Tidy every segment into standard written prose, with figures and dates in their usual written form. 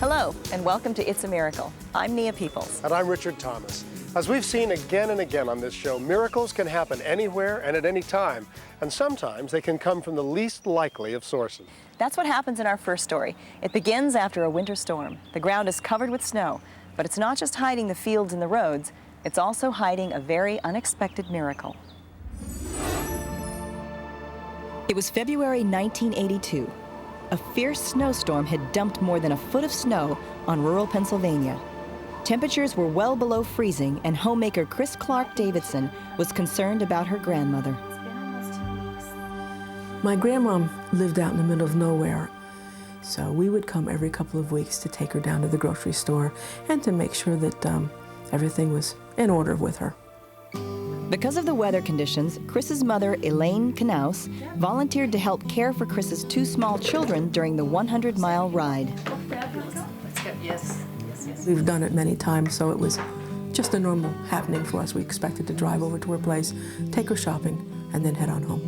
Hello, and welcome to It's a Miracle. I'm Nia Peeples. And I'm Richard Thomas. As we've seen again and again on this show, miracles can happen anywhere and at any time, and sometimes they can come from the least likely of sources. That's what happens in our first story. It begins after a winter storm. The ground is covered with snow, but it's not just hiding the fields and the roads, it's also hiding a very unexpected miracle. It was February 1982. A fierce snowstorm had dumped more than a foot of snow on rural Pennsylvania. Temperatures were well below freezing, and homemaker Chris Clark Davidson was concerned about her grandmother. It's been almost 2 weeks. My grandma lived out in the middle of nowhere, so we would come every couple of weeks to take her down to the grocery store and to make sure that everything was in order with her. Because of the weather conditions, Chris's mother, Elaine Knaus, volunteered to help care for Chris's 2 small children during the 100-mile ride. Let's go. Yes. We've done it many times, so it was just a normal happening for us. We expected to drive over to her place, take her shopping, and then head on home.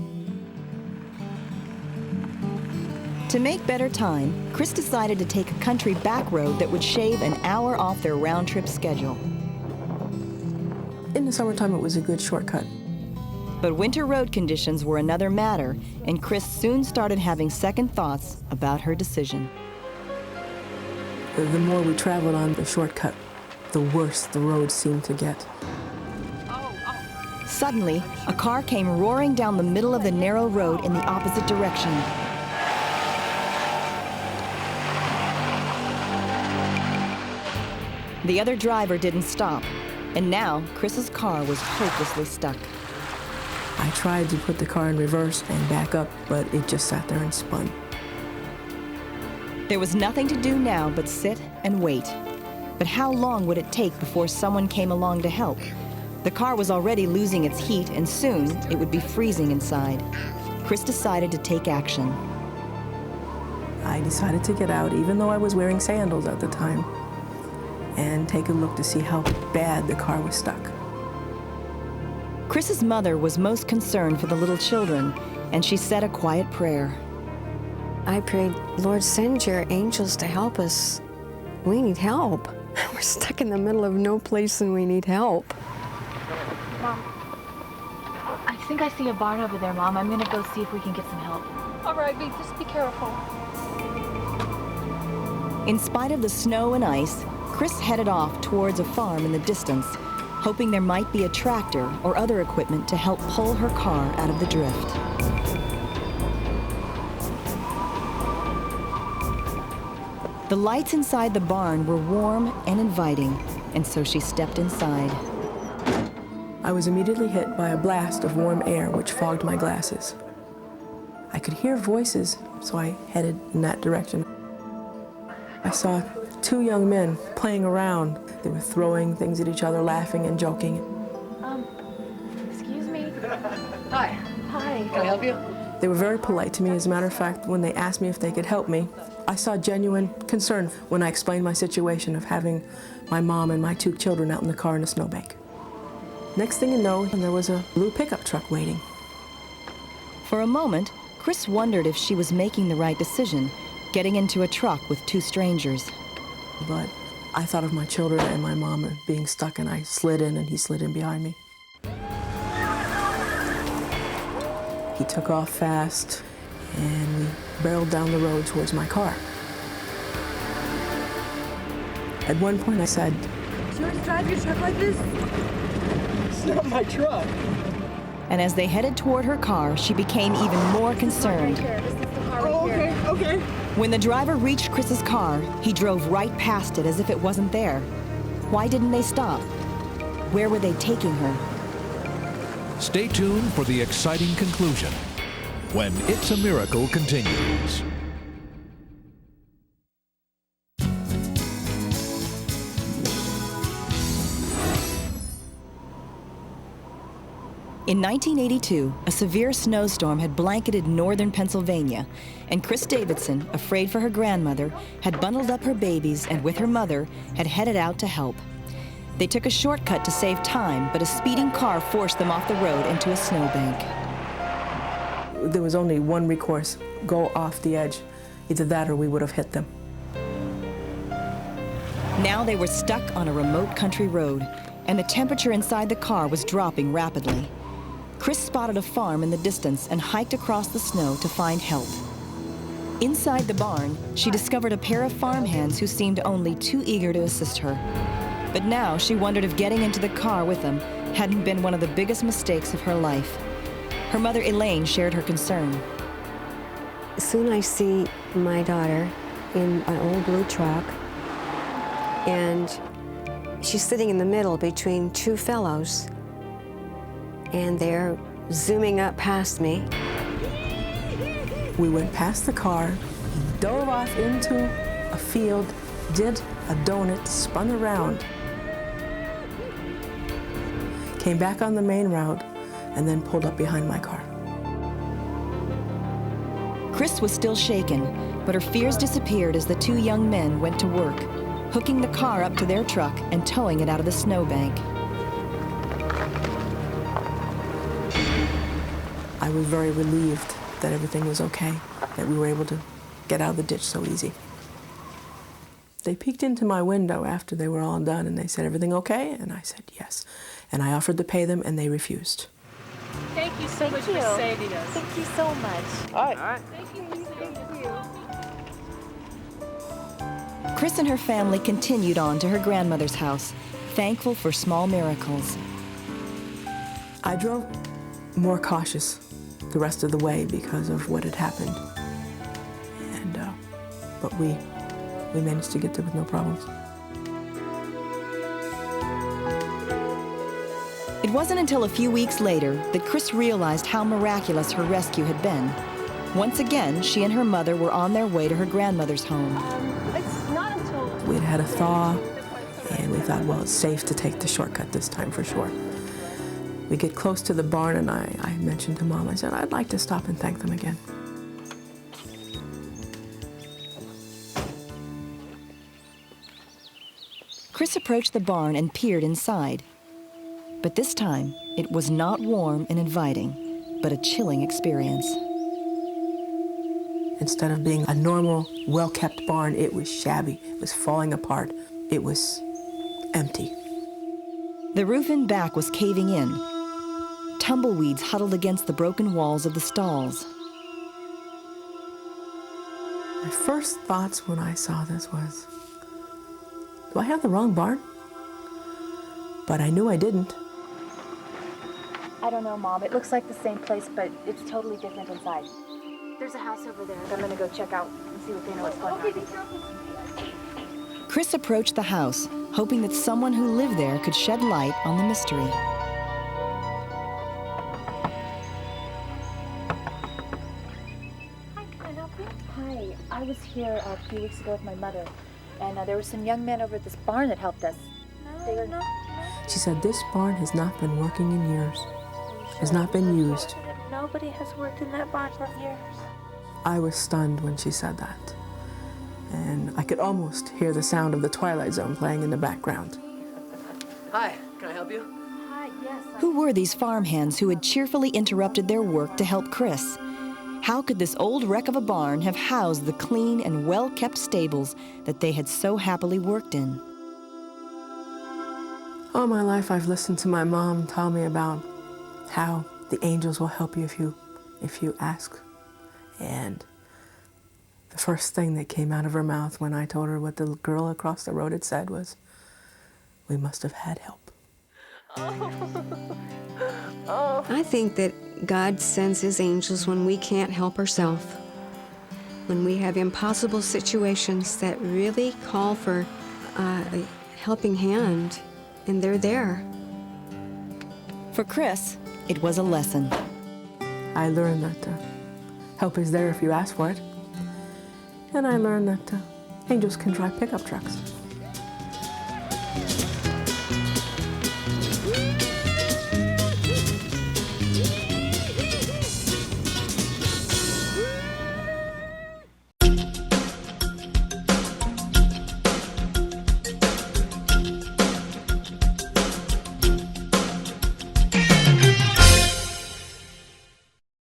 To make better time, Chris decided to take a country back road that would shave an hour off their round-trip schedule. In the summertime, it was a good shortcut. But winter road conditions were another matter, and Chris soon started having second thoughts about her decision. The more we traveled on the shortcut, the worse the roads seemed to get. Suddenly, a car came roaring down the middle of the narrow road in the opposite direction. The other driver didn't stop, and now Chris's car was hopelessly stuck. I tried to put the car in reverse and back up, but it just sat there and spun. There was nothing to do now but sit and wait. But how long would it take before someone came along to help? The car was already losing its heat, and soon it would be freezing inside. Chris decided to take action. I decided to get out, even though I was wearing sandals at the time, and take a look to see how bad the car was stuck. Chris's mother was most concerned for the little children, and she said a quiet prayer. I prayed, Lord, send your angels to help us. We need help. We're stuck in the middle of no place and we need help. Mom, I think I see a barn over there, Mom. I'm gonna go see if we can get some help. All right, babe, just be careful. In spite of the snow and ice, Chris headed off towards a farm in the distance, hoping there might be a tractor or other equipment to help pull her car out of the drift. The lights inside the barn were warm and inviting, and so she stepped inside. I was immediately hit by a blast of warm air which fogged my glasses. I could hear voices, so I headed in that direction. I saw 2 young men playing around. They were throwing things at each other, laughing and joking. Excuse me. Hi. Hi. Can I help you? They were very polite to me. As a matter of fact, when they asked me if they could help me, I saw genuine concern when I explained my situation of having my mom and my 2 children out in the car in a snowbank. Next thing you know, there was a blue pickup truck waiting. For a moment, Chris wondered if she was making the right decision, getting into a truck with 2 strangers. But I thought of my children and my mom being stuck, and I slid in and he slid in behind me. He took off fast, and we barreled down the road towards my car. At one point I said, Do you want to drive your truck like this? It's not my truck. And as they headed toward her car, she became even more concerned. Okay. When the driver reached Chris's car, he drove right past it as if it wasn't there. Why didn't they stop? Where were they taking her? Stay tuned for the exciting conclusion when It's a Miracle continues. In 1982, a severe snowstorm had blanketed northern Pennsylvania, and Chris Davidson, afraid for her grandmother, had bundled up her babies and with her mother had headed out to help. They took a shortcut to save time, but a speeding car forced them off the road into a snowbank. There was only one recourse, go off the edge. Either that or we would have hit them. Now they were stuck on a remote country road, and the temperature inside the car was dropping rapidly. Chris spotted a farm in the distance and hiked across the snow to find help. Inside the barn, she discovered a pair of farmhands who seemed only too eager to assist her. But now she wondered if getting into the car with them hadn't been one of the biggest mistakes of her life. Her mother, Elaine, shared her concern. Soon I see my daughter in an old blue truck, and she's sitting in the middle between two fellows, and they're zooming up past me. We went past the car, dove off into a field, did a donut, spun around, came back on the main route, and then pulled up behind my car. Chris was still shaken, but her fears disappeared as the two young men went to work, hooking the car up to their truck and towing it out of the snowbank. I was very relieved that everything was okay, that we were able to get out of the ditch so easy. They peeked into my window after they were all done, and they said, "Everything okay?" And I said, "Yes." And I offered to pay them, and they refused. Thank you so much for saving us. Thank you so much. All right. Thank you. Chris and her family continued on to her grandmother's house, thankful for small miracles. I drove more cautious the rest of the way because of what had happened. But we managed to get there with no problems. It wasn't until a few weeks later that Chris realized how miraculous her rescue had been. Once again, she and her mother were on their way to her grandmother's home. It's not until... We had had a thaw, and we thought, well, it's safe to take the shortcut this time for sure. We get close to the barn, and I mentioned to Mom, I said, I'd like to stop and thank them again. Chris approached the barn and peered inside. But this time, it was not warm and inviting, but a chilling experience. Instead of being a normal, well-kept barn, it was shabby. It was falling apart. It was empty. The roof in back was caving in. Tumbleweeds huddled against the broken walls of the stalls. My first thoughts when I saw this was, do I have the wrong barn? But I knew I didn't. I don't know, Mom. It looks like the same place, but it's totally different inside. There's a house over there that I'm gonna go check out and see what they know what's going on. Chris approached the house, hoping that someone who lived there could shed light on the mystery. Hi, can I help you? Hi, I was here a few weeks ago with my mother, and there were some young men over at this barn that helped us. No. She said, this barn has not been working in years. Has not been used. Nobody has worked in that barn for years. I was stunned when she said that. And I could almost hear the sound of the Twilight Zone playing in the background. Hi, can I help you? Hi, yes. Who were these farmhands who had cheerfully interrupted their work to help Chris? How could this old wreck of a barn have housed the clean and well-kept stables that they had so happily worked in? All my life I've listened to my mom tell me about how the angels will help you if you ask. And the first thing that came out of her mouth when I told her what the girl across the road had said was, we must have had help. I think that God sends his angels when we can't help ourselves, when we have impossible situations that really call for a helping hand, and they're there. For Chris, it was a lesson. I learned that help is there if you ask for it. And I learned that angels can drive pickup trucks.